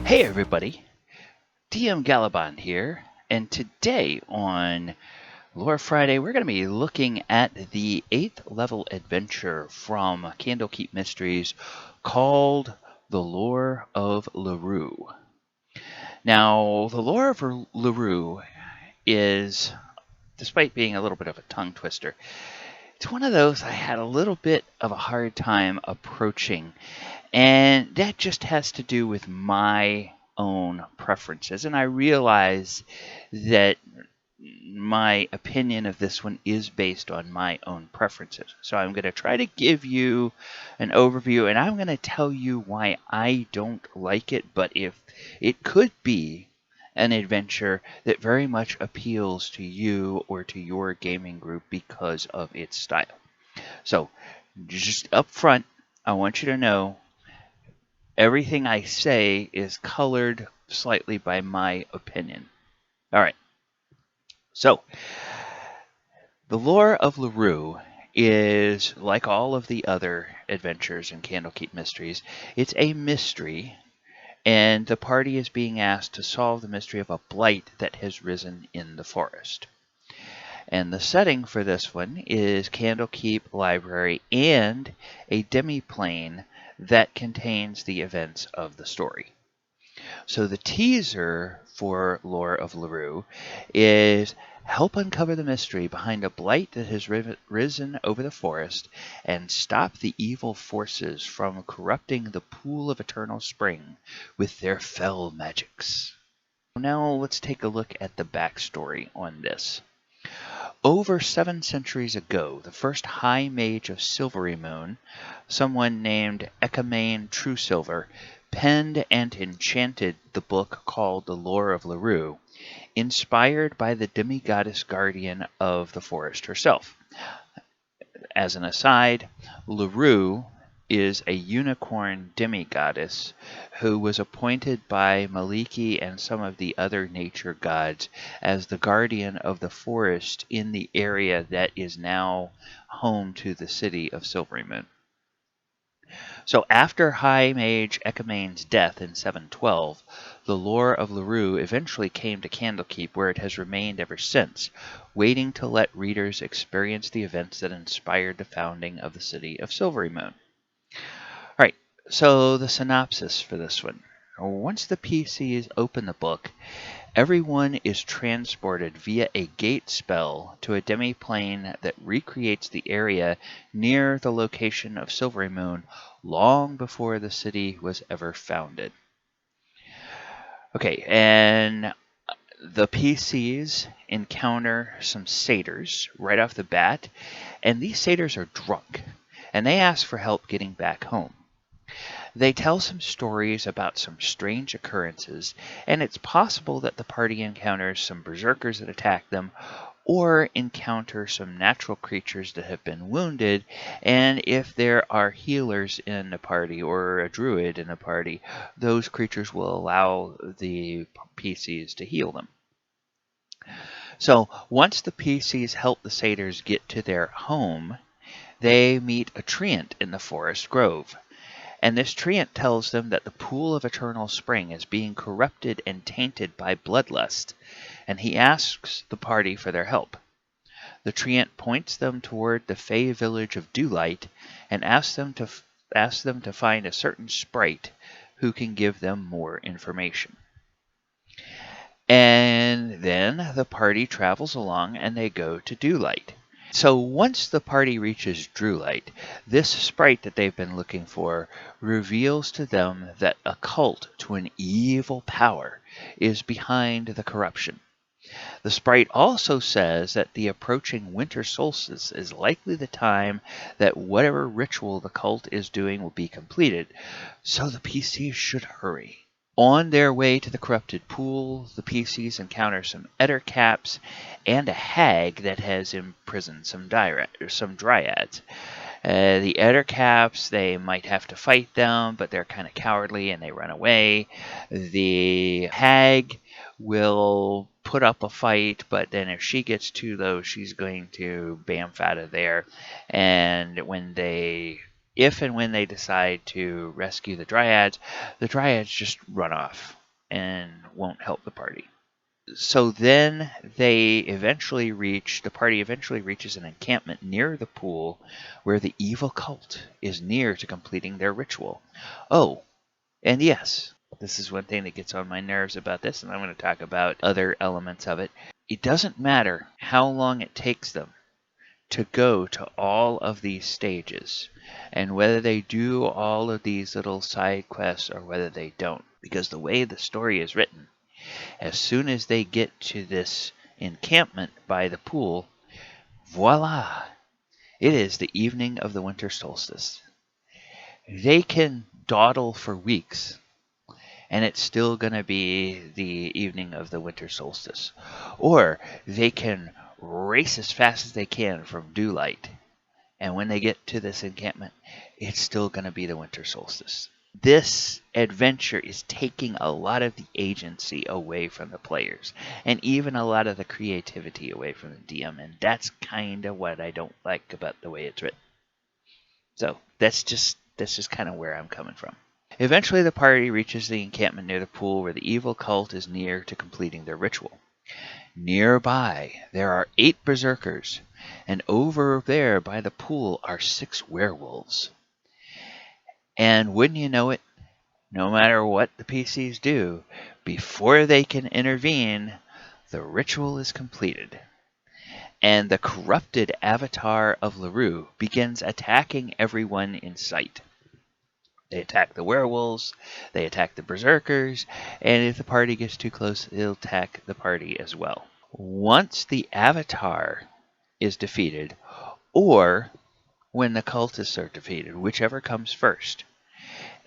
Hey everybody, DM Gallibond here, and today on Lore Friday we're going to be looking at the 8th level adventure from Candlekeep Mysteries called The Lore of Lurue. Now, the Lore of Lurue is, despite being a little bit of a tongue twister, it's one of those I had a little bit of a hard time approaching, and that just has to do with my own preferences. And I realize that my opinion of this one is based on my own preferences. So I'm going to try to give you an overview, and I'm going to tell you why I don't like it, but if it could be an adventure that very much appeals to you or to your gaming group because of its style. So just up front, I want you to know everything I say is colored slightly by my opinion. All right. So, the Lore of Lurue is like all of the other adventures in Candlekeep Mysteries. It's a mystery, and the party is being asked to solve the mystery of a blight that has risen in the forest. And the setting for this one is Candlekeep Library and a demiplane that contains the events of the story. So the teaser for Lore of Lurue is help uncover the mystery behind a blight that has risen over the forest and stop the evil forces from corrupting the pool of eternal spring with their fell magics. Now let's take a look at the backstory on this. Over 7 centuries ago, the first High Mage of Silvery Moon, someone named Ecamane Truesilver, penned and enchanted the book called The Lore of Lurue, inspired by the demigoddess guardian of the forest herself. As an aside, Lurue is a unicorn demigoddess who was appointed by Maliki and some of the other nature gods as the guardian of the forest in the area that is now home to the city of Silvery Moon. So after High Mage Ecamane's death in 712, the Lore of Lurue eventually came to Candlekeep, where it has remained ever since, waiting to let readers experience the events that inspired the founding of the city of Silvery Moon. Alright, so the synopsis for this one. Once the PCs open the book, everyone is transported via a gate spell to a demiplane that recreates the area near the location of Silvery Moon long before the city was ever founded. Okay, and the PCs encounter some satyrs right off the bat, and these satyrs are drunk, and they ask for help getting back home. They tell some stories about some strange occurrences, and it's possible that the party encounters some berserkers that attack them, or encounter some natural creatures that have been wounded, and if there are healers in the party or a druid in the party, those creatures will allow the PCs to heal them. So once the PCs help the satyrs get to their home, they meet a treant in the forest grove. And this treant tells them that the pool of eternal spring is being corrupted and tainted by bloodlust, and he asks the party for their help. The treant points them toward the Fey village of Dewlight and asks them to find a certain sprite who can give them more information. And then the party travels along and they go to Dewlight. So once the party reaches Dewlight, this sprite that they've been looking for reveals to them that a cult to an evil power is behind the corruption. The sprite also says that the approaching winter solstice is likely the time that whatever ritual the cult is doing will be completed, so the PCs should hurry. On their way to the corrupted pool, the PCs encounter some ettercaps and a hag that has imprisoned some dryads. The ettercaps, they might have to fight them, but they're kind of cowardly and they run away. The hag will put up a fight, but then if she gets too low, she's going to bamf out of there. And when they if and when they decide to rescue the dryads just run off and won't help the party. So then the party eventually reaches an encampment near the pool where the evil cult is near to completing their ritual. Oh, and yes, this is one thing that gets on my nerves about this, and I'm going to talk about other elements of it. It doesn't matter how long it takes them to go to all of these stages, and whether they do all of these little side quests or whether they don't, because the way the story is written, as soon as they get to this encampment by the pool, voila! It is the evening of the winter solstice. They can dawdle for weeks, and it's still going to be the evening of the winter solstice. Or they can race as fast as they can from daylight, and when they get to this encampment, it's still going to be the winter solstice. This adventure is taking a lot of the agency away from the players, and even a lot of the creativity away from the DM, and that's kind of what I don't like about the way it's written. So that's just kind of where I'm coming from. Eventually, the party reaches the encampment near the pool where the evil cult is near to completing their ritual. Nearby, there are 8 berserkers, and over there by the pool are 6 werewolves. And wouldn't you know it, no matter what the PCs do, before they can intervene, the ritual is completed. And the corrupted avatar of Lurue begins attacking everyone in sight. They attack the werewolves, they attack the berserkers, and if the party gets too close, they'll attack the party as well. Once the avatar is defeated, or when the cultists are defeated, whichever comes first,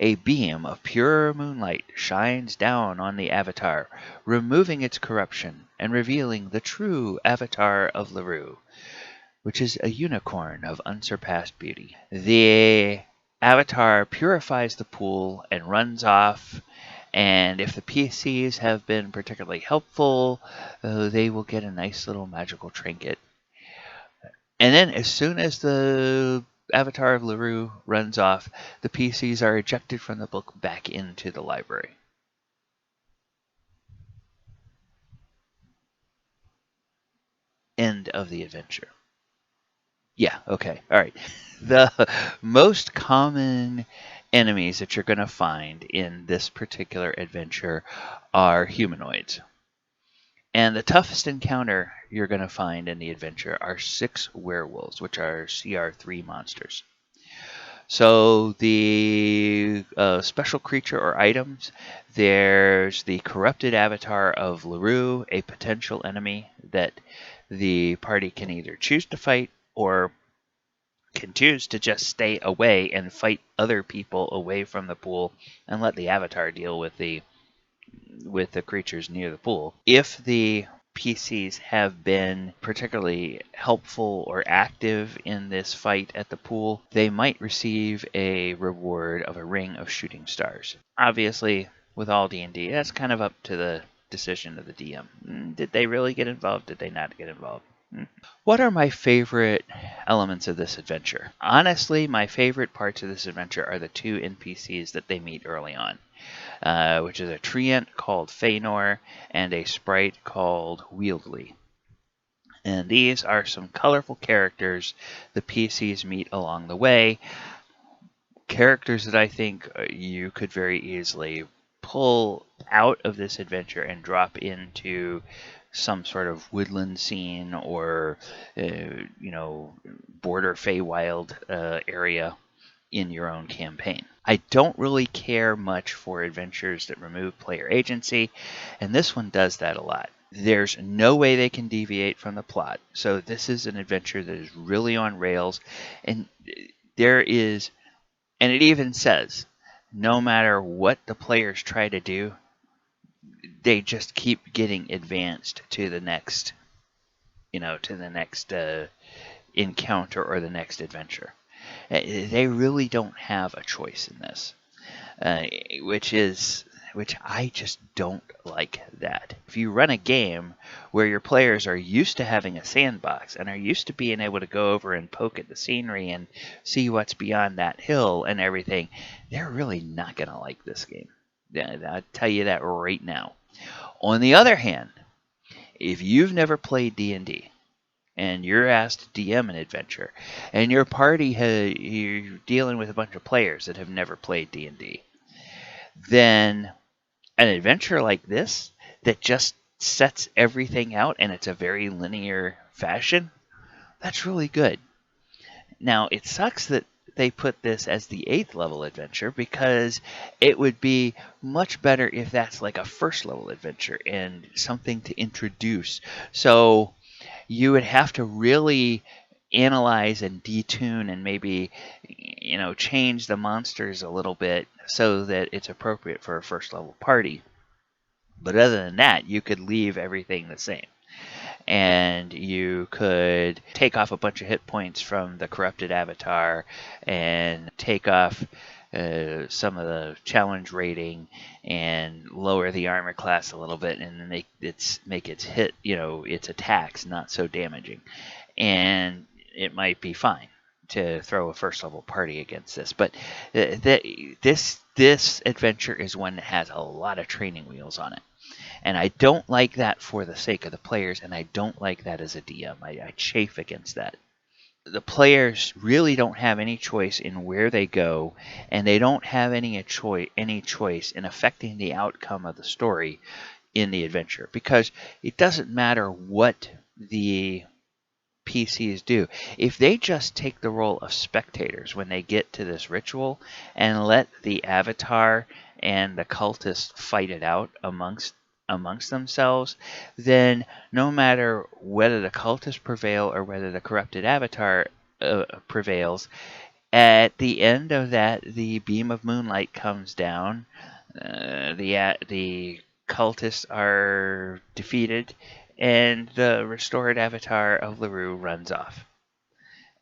a beam of pure moonlight shines down on the avatar, removing its corruption and revealing the true avatar of Lurue, which is a unicorn of unsurpassed beauty. The avatar purifies the pool and runs off, and if the PCs have been particularly helpful, they will get a nice little magical trinket. And then as soon as the avatar of Lurue runs off, the PCs are ejected from the book back into the library. End of the adventure. Yeah, okay, all right. The most common enemies that you're going to find in this particular adventure are humanoids. And the toughest encounter you're going to find in the adventure are 6 werewolves, which are CR3 monsters. So the special creature or items, there's the corrupted avatar of Lurue, a potential enemy that the party can either choose to fight or can choose to just stay away and fight other people away from the pool and let the avatar deal with the creatures near the pool. If the PCs have been particularly helpful or active in this fight at the pool, they might receive a reward of a ring of shooting stars. Obviously, with all D&D, that's kind of up to the decision of the DM. Did they really get involved? Did they not get involved? What are my favorite elements of this adventure? Honestly, my favorite parts of this adventure are the 2 NPCs that they meet early on, which is a treant called Feanor and a sprite called Wieldly. And these are some colorful characters the PCs meet along the way. Characters that I think you could very easily pull out of this adventure and drop into some sort of woodland scene or, border Feywild area in your own campaign. I don't really care much for adventures that remove player agency, and this one does that a lot. There's no way they can deviate from the plot, so this is an adventure that is really on rails, and it even says, no matter what the players try to do, they just keep getting advanced to the next, encounter or the next adventure. They really don't have a choice in this, which is which I just don't like that. If you run a game where your players are used to having a sandbox and are used to being able to go over and poke at the scenery and see what's beyond that hill and everything, they're really not going to like this game. I'll tell you that right now. On the other hand, if you've never played D&D and you're asked to DM an adventure and your party you're dealing with a bunch of players that have never played D&D, then an adventure like this that just sets everything out and it's a very linear fashion, that's really good. Now, it sucks that they put this as the 8th level adventure, because it would be much better if that's like a first level adventure and something to introduce. So you would have to really analyze and detune and maybe, change the monsters a little bit so that it's appropriate for a first level party. But other than that, you could leave everything the same. And you could take off a bunch of hit points from the corrupted avatar and take off some of the challenge rating and lower the armor class a little bit and make its hit, its attacks not so damaging. And it might be fine to throw a first level party against this. But this adventure is one that has a lot of training wheels on it. And I don't like that for the sake of the players, and I don't like that as a DM. I chafe against that. The players really don't have any choice in where they go, and they don't have any choice in affecting the outcome of the story in the adventure, because it doesn't matter what the PCs do. If they just take the role of spectators when they get to this ritual and let the avatar and the cultists fight it out amongst themselves, then no matter whether the cultists prevail or whether the corrupted avatar prevails, at the end of that, the beam of moonlight comes down. The cultists are defeated, and the restored avatar of Lurue runs off.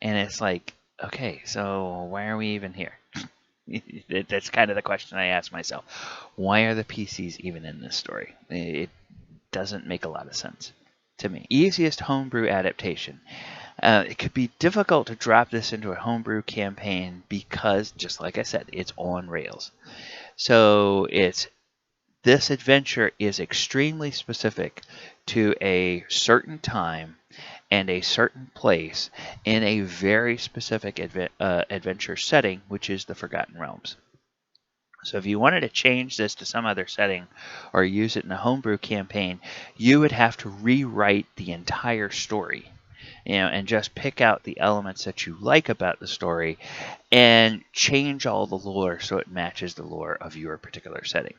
And it's like, okay, so why are we even here? That's kind of the question I ask myself. Why are the PCs even in this story? It doesn't make a lot of sense to me. Easiest homebrew adaptation. It could be difficult to drop this into a homebrew campaign because, just like I said, it's on rails. So this adventure is extremely specific to a certain time and a certain place in a very specific adventure setting, which is the Forgotten Realms. So if you wanted to change this to some other setting or use it in a homebrew campaign, you would have to rewrite the entire story, and just pick out the elements that you like about the story and change all the lore so it matches the lore of your particular setting.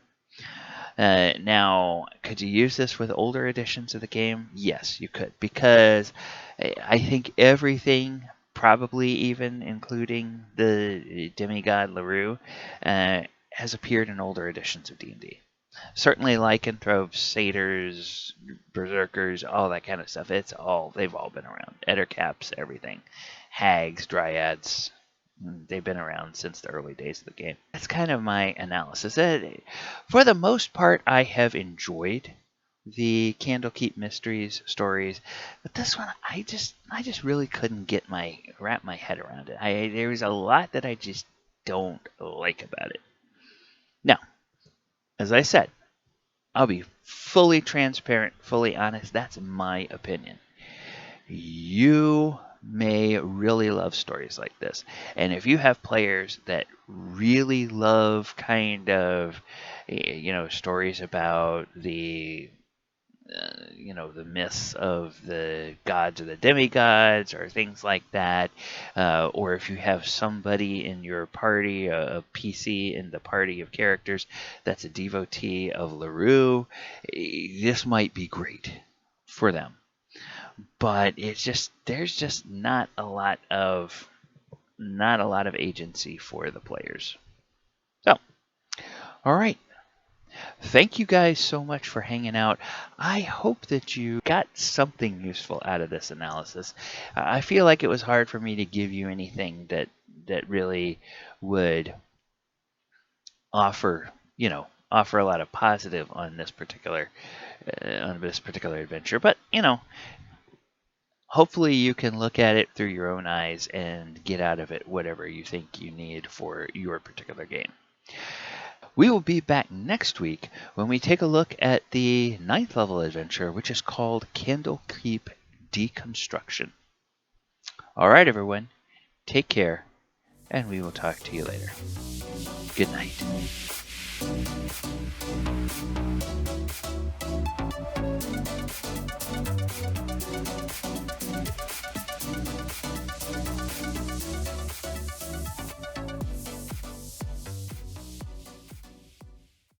Now, could you use this with older editions of the game? Yes, you could, because I think everything, probably even including the demigod Lurue, has appeared in older editions of D&D. Certainly lycanthropes, satyrs, berserkers, all that kind of stuff. They've all been around. Ettercaps, everything. Hags, dryads, they've been around since the early days of the game. That's kind of my analysis. For the most part, I have enjoyed the Candlekeep Mysteries stories, but this one, I just really couldn't wrap my head around it. There was a lot that I just don't like about it. Now, as I said, I'll be fully transparent, fully honest. That's my opinion. You may really love stories like this. And if you have players that really love kind of, stories about the the myths of the gods or the demigods or things like that, or if you have somebody in your party, a PC in the party of characters that's a devotee of Lurue, this might be great for them. But there's just not a lot of agency for the players. So, all right. Thank you guys so much for hanging out. I hope that you got something useful out of this analysis. I feel like it was hard for me to give you anything that really would offer, offer a lot of positive on this particular adventure. But hopefully you can look at it through your own eyes and get out of it whatever you think you need for your particular game. We will be back next week when we take a look at the 9th level adventure, which is called Candlekeep Deconstruction. All right, everyone, take care, and we will talk to you later. Good night.